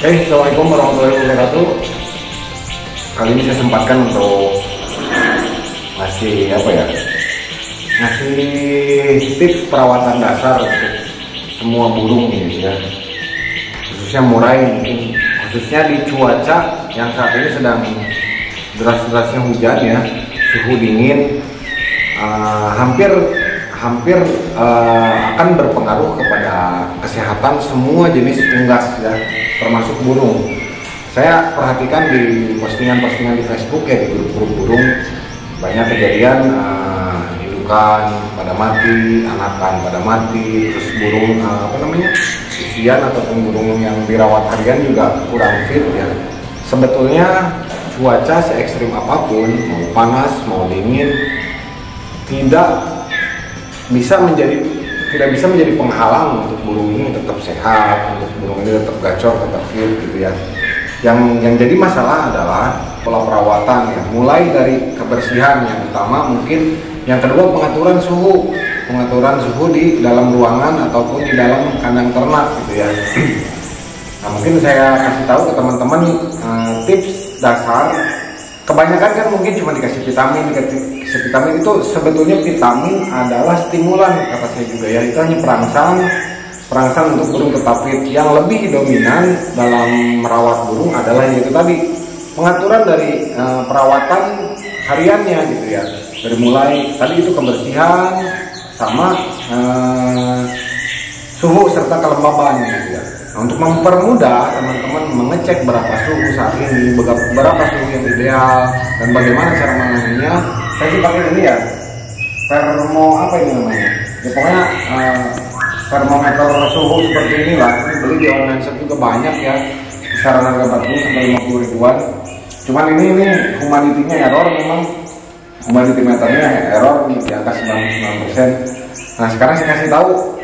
Assalamualaikum warahmatullahi wabarakatuh. Kali ini saya sempatkan untuk ngasih tips perawatan dasar untuk semua burung gitu ya. Khususnya murai, khususnya di cuaca yang saat ini sedang deras-derasnya hujan ya, suhu dingin, hampir akan berpengaruh kepada kesehatan semua jenis unggas ya, termasuk burung. Saya perhatikan di postingan-postingan di Facebook ya, di grup-grup burung banyak kejadian indukan pada mati, anakan pada mati, terus burung isian ataupun burung yang dirawat harian juga kurang fit ya. Sebetulnya cuaca se ekstrim apapun, mau panas mau dingin, tidak bisa menjadi penghalang untuk burung ini tetap sehat, untuk burung ini tetap gacor, tetap fit gitu ya. Yang jadi masalah adalah pola perawatan ya, mulai dari kebersihan yang utama mungkin, yang kedua pengaturan suhu di dalam ruangan ataupun di dalam kandang ternak gitu ya. Nah, mungkin saya kasih tahu ke teman-teman tips dasar. Kebanyakan kan mungkin cuma dikasih vitamin itu sebetulnya vitamin adalah stimulan kata saya juga ya, itu hanya perangsang untuk burung tetap fit. Yang lebih dominan dalam merawat burung adalah yaitu tadi pengaturan dari perawatan hariannya gitu ya, dari mulai tadi itu kebersihan sama suhu serta kelembaban gitu ya. Nah, untuk mempermudah teman-teman mengecek berapa suhu saat ini, berapa suhu yang ideal, dan bagaimana cara menanganinya, saya sih pakai ini ya, pokoknya termometer suhu seperti inilah. Ini beli di online shop juga banyak ya, kisaran harga 40 sampai 50 ribuan. Cuman ini humidity-nya error, memang humidity meternya error di angka 99%. Nah, sekarang saya kasih tahu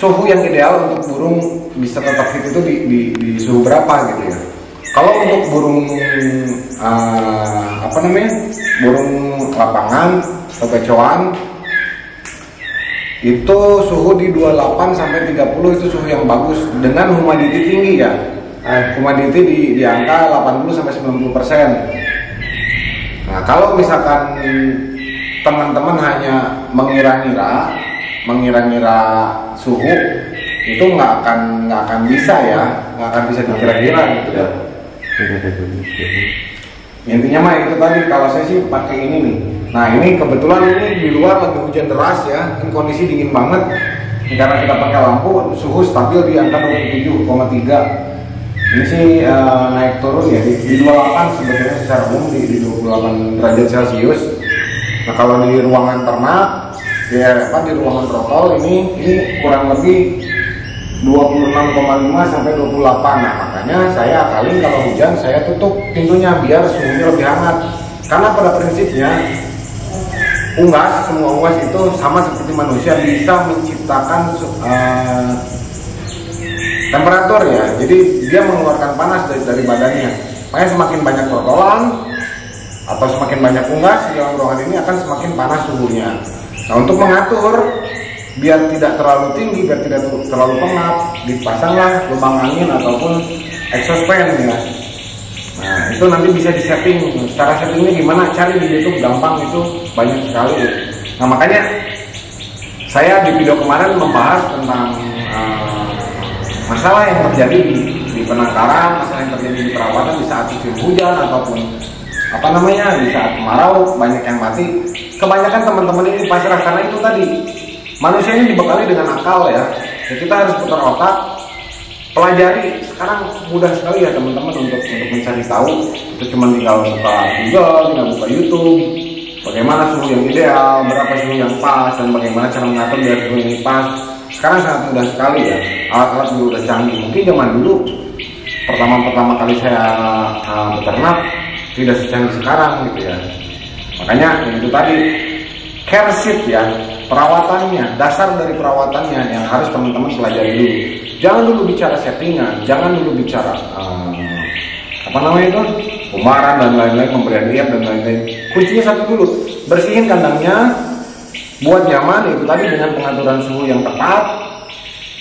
suhu yang ideal untuk burung bisa tetap fit itu di suhu berapa gitu ya. Kalau untuk burung burung lapangan atau kecoan itu suhu di 28 sampai 30 itu suhu yang bagus dengan humidity tinggi ya. Humidity di angka 80 sampai 90%. Nah, kalau misalkan teman-teman hanya mengira-ngira suhu, itu nggak akan bisa dikira-kira gitu ya. Intinya mah itu tadi, kalau saya sih pakai ini nih. Nah, ini kebetulan ini di luar lagi hujan deras ya, ini kondisi dingin banget. Karena kita pakai lampu, suhu stabil di angka 27,3. Ini sih naik turun ya di 28 sebetulnya secara umum, di 28 derajat Celcius. Nah, kalau di ruangan ternak di ruangan trotol ini kurang lebih 26,5 sampai 28. Nah, makanya saya akalin kalau hujan saya tutup pintunya biar suhunya lebih hangat. Karena pada prinsipnya semua unggas itu sama seperti manusia, bisa menciptakan temperatur ya. Jadi dia mengeluarkan panas dari badannya. Makanya semakin banyak trotolan atau semakin banyak unggas di dalam ruangan ini akan semakin panas suhunya. Nah, untuk mengatur biar tidak terlalu tinggi, biar tidak terlalu pengap, dipasanglah lubang angin ataupun exhaust fan ya. Nah, itu nanti bisa disetting. Cara settingnya gimana? Cari di YouTube, gampang, itu banyak sekali. Nah, makanya saya di video kemarin membahas tentang masalah yang terjadi di penangkaran, masalah yang terjadi di perawatan di saat musim hujan ataupun di saat kemarau, banyak yang mati. Kebanyakan teman-teman ini pasrah karena itu tadi, manusia ini dibekali dengan akal ya. Kita harus putar otak, pelajari. Sekarang mudah sekali ya teman-teman untuk mencari tahu. Itu cuma tinggal buka Google, tinggal buka YouTube, bagaimana suhu yang ideal, berapa suhu yang pas, dan bagaimana cara mengatur biar suhu ini pas. Sekarang sangat mudah sekali ya, alat-alat juga udah canggih. Mungkin zaman dulu pertama kali saya beternak tidak secanggih sekarang gitu ya. Makanya itu tadi, care sheet ya, perawatannya, dasar dari perawatannya yang harus teman-teman pelajari dulu. Jangan dulu bicara settingan, jangan dulu bicara kumaran dan lain-lain, pemberian diet dan lain-lain. Kuncinya satu dulu, bersihin kandangnya, buat nyaman itu tadi dengan pengaturan suhu yang tepat,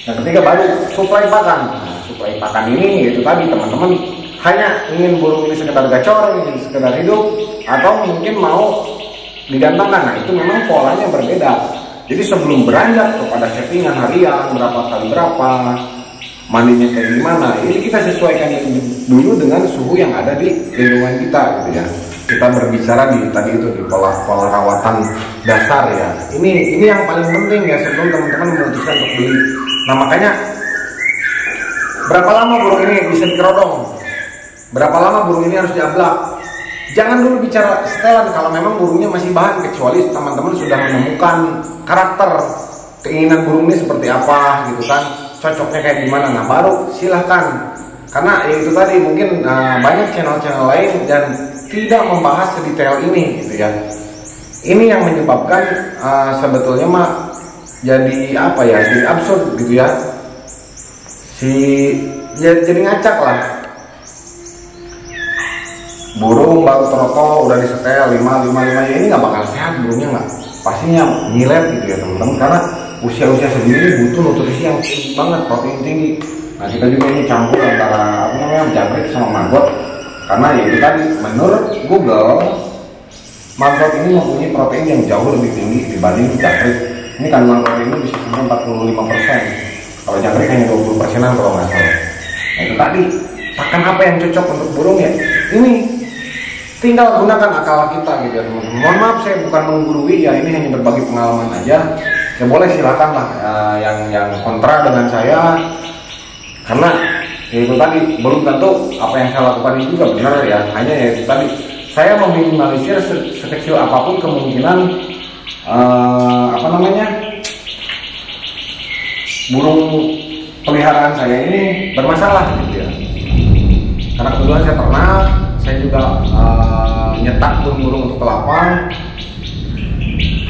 Yang ketiga baru suplai pakan. Nah, suplai pakan ini itu tadi teman-teman hanya ingin burung ini sekedar gacor, ingin sekedar hidup, atau mungkin mau digantungkan. Nah itu memang polanya berbeda. Jadi sebelum beranjak kepada settingan harian berapa kali berapa, mandinya kayak gimana, ini kita sesuaikan dulu dengan suhu yang ada di lingkungan kita gitu ya. Kita berbicara di tadi itu di pola rawatan dasar ya. Ini yang paling penting ya sebelum teman-teman memutuskan untuk beli. Nah makanya berapa lama burung ini bisa dikerodong, berapa lama burung ini harus diablak. Jangan dulu bicara setelan kalau memang burungnya masih bahan, kecuali teman-teman sudah menemukan karakter keinginan burung ini seperti apa gitu kan, cocoknya kayak gimana. Nah baru silahkan, karena ya itu tadi mungkin banyak channel-channel lain dan tidak membahas sedetail ini gitu ya. Ini yang menyebabkan sebetulnya mah jadi apa ya, jadi absurd gitu ya, jadi ngacak lah. Burung baru teroko udah disetel 5 ya, ini nggak bakal sehat burungnya, nggak pastinya nyilet gitu ya teman-teman, karena usia segini butuh nutrisi yang tinggi banget, protein tinggi. Nah kita juga ini campur antara apa namanya jangkrik sama maggot, karena ya itu tadi menurut Google maggot ini mempunyai protein yang jauh lebih tinggi dibanding jangkrik. Ini kandungan proteinnya bisa sampai 45%, kalau jangkrik hanya 20%-an kalau nggak salah. Nah itu tadi pakan apa yang cocok untuk burung ya, ini tinggal gunakan akal kita gitu ya teman-teman. Mohon maaf saya bukan menggurui ya, ini hanya berbagi pengalaman aja. Ya boleh silakan lah yang kontra dengan saya, karena ya itu tadi belum tentu apa yang saya lakukan ini juga benar ya. Hanya ya itu tadi saya meminimalisir sekecil apapun kemungkinan apa namanya burung peliharaan saya ini bermasalah gitu ya. Karena kebetulan saya pernah, saya juga nyetak burung-burung untuk ke lapang.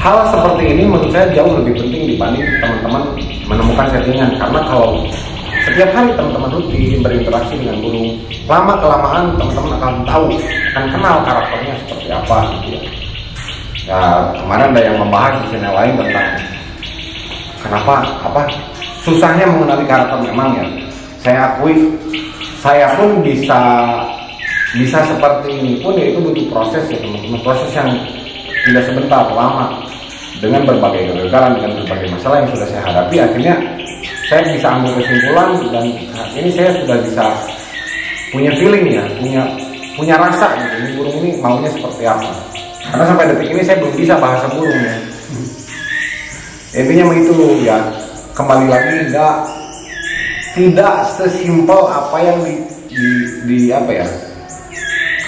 Hal seperti ini menurut saya jauh lebih penting dibanding teman-teman menemukan settingan. Karena kalau setiap hari teman-teman rutin berinteraksi dengan burung, lama kelamaan teman-teman akan tahu, akan kenal karakternya seperti apa gitu ya. Ya kemarin ada yang membahas di channel lain tentang kenapa susahnya mengenali karakter. Memang ya saya akui, saya pun bisa seperti ini pun yaitu butuh proses ya teman-teman, proses yang tidak sebentar, lama, dengan berbagai kegagalan, dengan berbagai masalah yang sudah saya hadapi. Akhirnya saya bisa ambil kesimpulan dan saat ini saya sudah bisa punya feeling ya, punya rasa gitu, ini burung ini maunya seperti apa. Karena sampai detik ini saya belum bisa bahasa burung ya. Intinya begitu ya, kembali lagi tidak sesimpel apa yang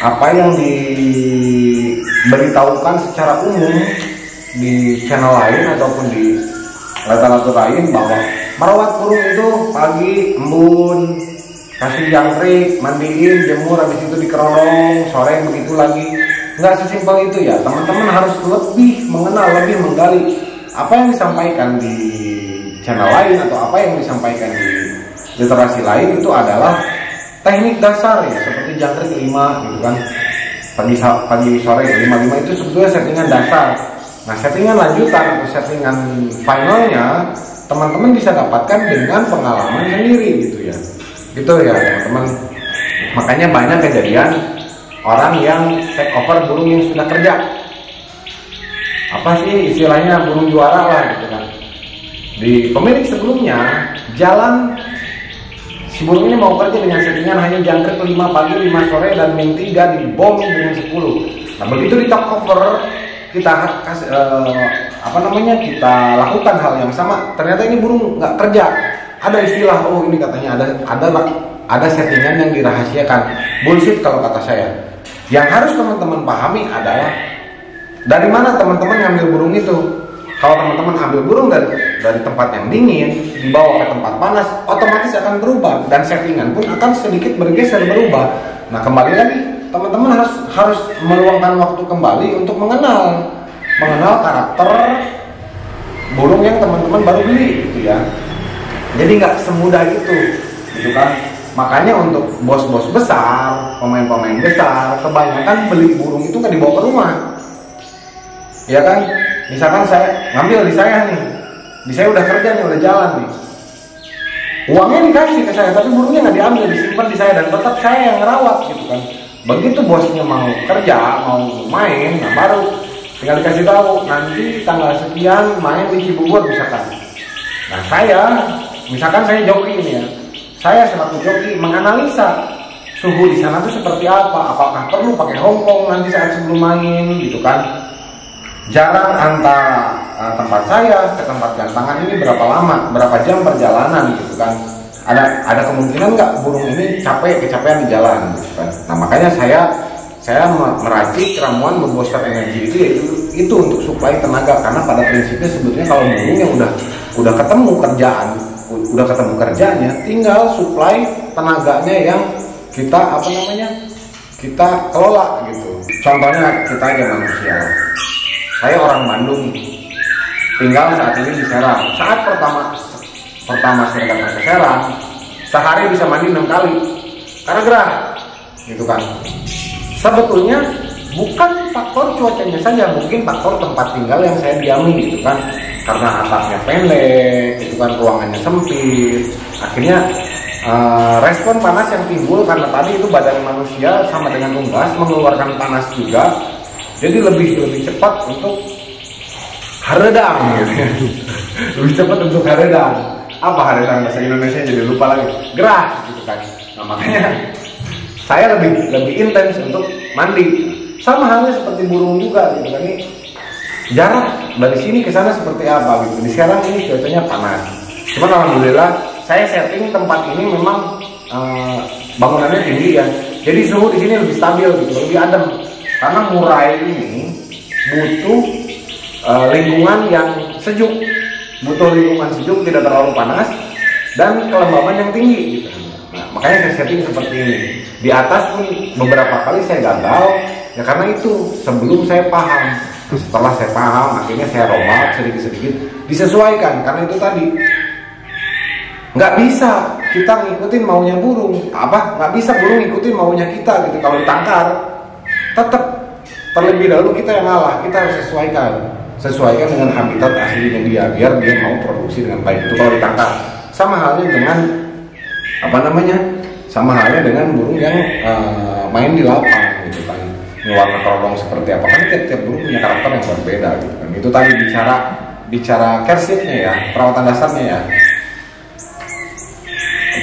apa yang diberitahukan secara umum di channel lain ataupun di literatur lain, bahwa merawat burung itu pagi embun, kasih jangkrik, mandiin, jemur, habis itu dikerodong, sore begitu lagi. Nggak sesimpel itu ya, teman-teman harus lebih mengenal, lebih menggali apa yang disampaikan di channel lain atau apa yang disampaikan di literasi lain. Itu adalah teknik dasar ya, seperti jangkrik 5 gitu kan, pagi sore 5 itu sebetulnya settingan dasar. Nah settingan lanjutan atau settingan finalnya teman-teman bisa dapatkan dengan pengalaman sendiri gitu ya, gitu ya teman-teman. Makanya banyak kejadian orang yang take over burung yang sudah kerja, apa sih istilahnya, burung juara lah gitu kan. Di pemilik sebelumnya jalan, si burung ini mau kerja dengan settingan hanya jangkrik 5 pagi 5 sore dan min 3 dibom dengan 10. Nah begitu di take over kita kita lakukan hal yang sama, ternyata ini burung nggak kerja. Ada istilah, oh ini katanya ada settingan yang dirahasiakan. Bullshit kalau kata saya. Yang harus teman-teman pahami adalah dari mana teman-teman ngambil burung itu. Kalau teman-teman ambil burung dari tempat yang dingin dibawa ke tempat panas, otomatis akan berubah dan settingan pun akan sedikit bergeser, berubah. Nah kembali lagi teman-teman harus meluangkan waktu kembali untuk mengenal karakter burung yang teman-teman baru beli gitu ya. Jadi nggak semudah itu gitu kan. Makanya untuk bos-bos besar, pemain-pemain besar, kebanyakan beli burung itu nggak dibawa ke rumah, ya kan? Misalkan saya ngambil di saya nih, di saya udah kerja nih, udah jalan nih, Uangnya dikasih ke saya, tapi burungnya nggak diambil, disimpan di saya dan tetap saya yang ngerawat gitu kan. Begitu bosnya mau kerja, mau main, nah baru tinggal dikasih tahu nanti tanggal sekian main di Cibubur misalkan. Nah misalkan saya joki ini ya, saya selaku joki menganalisa suhu di sana tuh seperti apa, apakah perlu pakai hongkong nanti saat sebelum main gitu kan. Jarak antara tempat saya ke tempat gantangan ini berapa lama, berapa jam perjalanan gitu kan. Ada kemungkinan nggak burung ini kecapean di jalan gitu kan. Nah makanya saya meracik ramuan membooster energi itu untuk suplai tenaga, karena pada prinsipnya sebetulnya kalau burung yang udah ketemu kerjanya, tinggal suplai tenaganya yang kita kita kelola gitu. Contohnya kita aja manusia. Saya orang Bandung, tinggal saat ini di Serang. Saat pertama saya datang ke Serang, sehari bisa mandi 6 kali karena gerah, gitu kan. Sebetulnya bukan faktor cuacanya saja, mungkin faktor tempat tinggal yang saya diami, gitu kan. Karena atapnya pendek, itu kan ruangannya sempit, akhirnya respon panas yang timbul karena tadi itu badan manusia sama dengan unggas mengeluarkan panas juga. Jadi lebih cepat untuk haredang gitu. Lebih cepat untuk haredang. Apa haredang bahasa Indonesia jadi lupa lagi. Gerah gitu kan. Nah makanya saya lebih intens untuk mandi. Sama halnya seperti burung juga gitu kan. Ini jarak dari sini ke sana seperti apa gitu. Di sekarang ini cuacanya panas. Cuman alhamdulillah saya setting tempat ini memang bangunannya tinggi ya. Jadi suhu di sini lebih stabil gitu, lebih adem. Karena murai ini butuh lingkungan yang sejuk, tidak terlalu panas dan kelembaban yang tinggi gitu. Nah, makanya saya setting seperti ini. Di atas pun beberapa kali saya gagal ya karena itu sebelum saya paham. Setelah saya paham, akhirnya saya rombak sedikit-sedikit disesuaikan, karena itu tadi nggak bisa kita ngikutin maunya burung, nggak bisa burung ngikutin maunya kita gitu. Kalau ditangkar tetap terlebih dahulu kita yang ngalah, kita harus sesuaikan dengan habitat aslinya dia, biar dia mau produksi dengan baik. Itu kalau ditangkap. Sama halnya dengan burung yang main di lapang gitu kan, warna terodong seperti apa, kan tiap burung punya karakter yang berbeda gitu kan. Itu tadi bicara care-sheet-nya ya, perawatan dasarnya ya,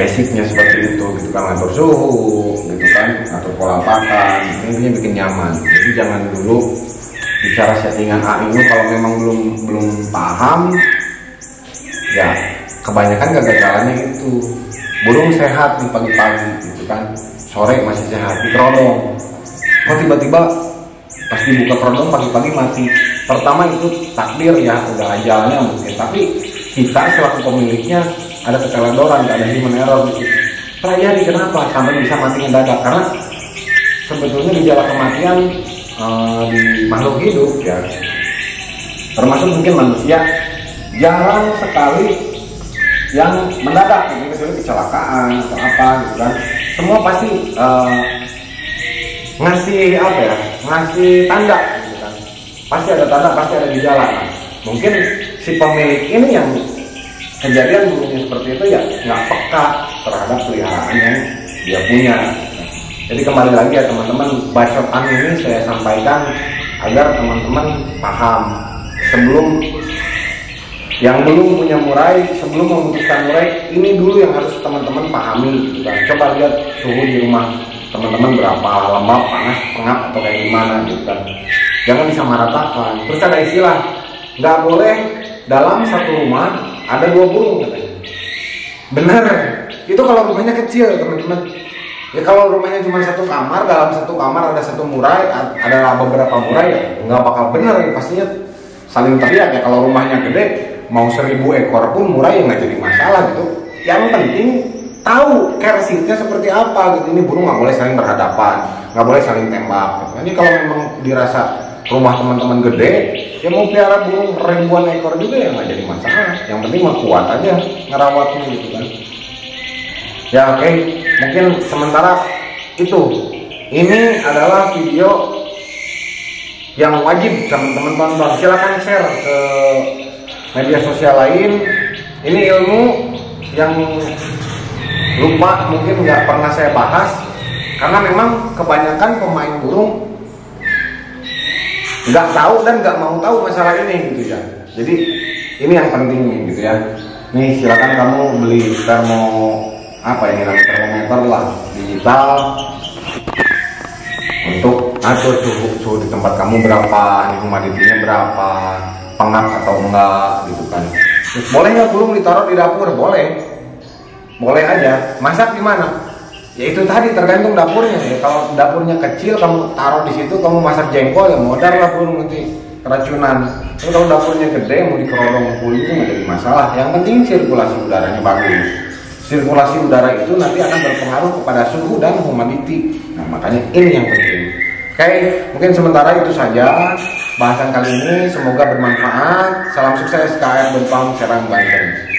basicnya seperti itu gitu kan, ngatur suhu gitu kan, ngatur pola pakan, intinya bikin nyaman. Jadi jangan dulu bicara settingan ini kalau memang belum paham ya, kebanyakan kegagalannya itu burung sehat di pagi-pagi gitu kan, sore masih sehat di kerodong, kok tiba-tiba pas dibuka kerodong pagi-pagi mati. Pertama itu takdir ya, udah ajalnya mungkin, tapi kita selaku pemiliknya ada keteledoran, ada human error di situ. Pelajari kenapa sampai bisa mati mendadak, karena sebetulnya gejala kematian di makhluk hidup ya, termasuk mungkin manusia, jarang sekali yang mendadak, kecuali kecelakaan atau apa gitu kan. Semua pasti ngasih tanda gitu kan. Pasti ada tanda, pasti ada gejala. Nah, mungkin si pemilik ini yang kejadian burungnya seperti itu ya nggak peka terhadap peliharaan yang dia punya. Jadi kembali lagi ya teman-teman, bacotan ini saya sampaikan agar teman-teman paham. Sebelum yang belum punya murai, sebelum memutuskan murai, ini dulu yang harus teman-teman pahami gitu kan. Coba lihat suhu di rumah teman-teman berapa, lembab, panas, pengap atau kayak gimana gitu kan. Jangan disamaratakan. Terus ada istilah, nggak boleh dalam satu rumah ada 2 burung katanya. Bener, itu kalau rumahnya kecil teman-teman. Ya kalau rumahnya cuma 1 kamar, dalam 1 kamar ada 1 murai, ada beberapa murai ya nggak bakal bener ya, pastinya saling teriak ya. Kalau rumahnya gede, mau 1000 ekor pun murai ya nggak jadi masalah gitu. Yang penting tahu care-sheet-nya seperti apa gitu. Ini burung nggak boleh saling berhadapan, nggak boleh saling tembak gitu. Ini kalau memang dirasa rumah teman-teman gede, ya mau pelihara burung ribuan ekor juga ya nggak jadi masalah. Yang penting mah kuat aja ngerawatnya gitu kan. Ya oke, mungkin sementara itu. Ini adalah video yang wajib teman-teman tonton. Silahkan share ke media sosial lain. Ini ilmu yang lupa mungkin nggak pernah saya bahas, karena memang kebanyakan pemain burung nggak tahu dan nggak mau tahu masalah ini gitu ya. Jadi ini yang penting gitu ya. Nih silakan kamu beli termometer lah digital untuk atur suhu di tempat kamu berapa, humidity-nya berapa, pengap atau enggak gitu kan. Boleh nggak burung ditaruh di dapur? Boleh aja. Masak di mana? Ya itu tadi tergantung dapurnya ya. Kalau dapurnya kecil kamu taruh di situ, kamu masak jengkol ya modar lah burung nanti keracunan. Tapi kalau dapurnya gede mau dikerolong kulit itu nggak jadi masalah. Yang penting sirkulasi udaranya bagus. Sirkulasi udara itu nanti akan berpengaruh kepada suhu dan humidity. Nah makanya ini yang penting. Oke, mungkin sementara itu saja bahasan kali ini. Semoga bermanfaat. Salam sukses KR Bempang Serang Banten.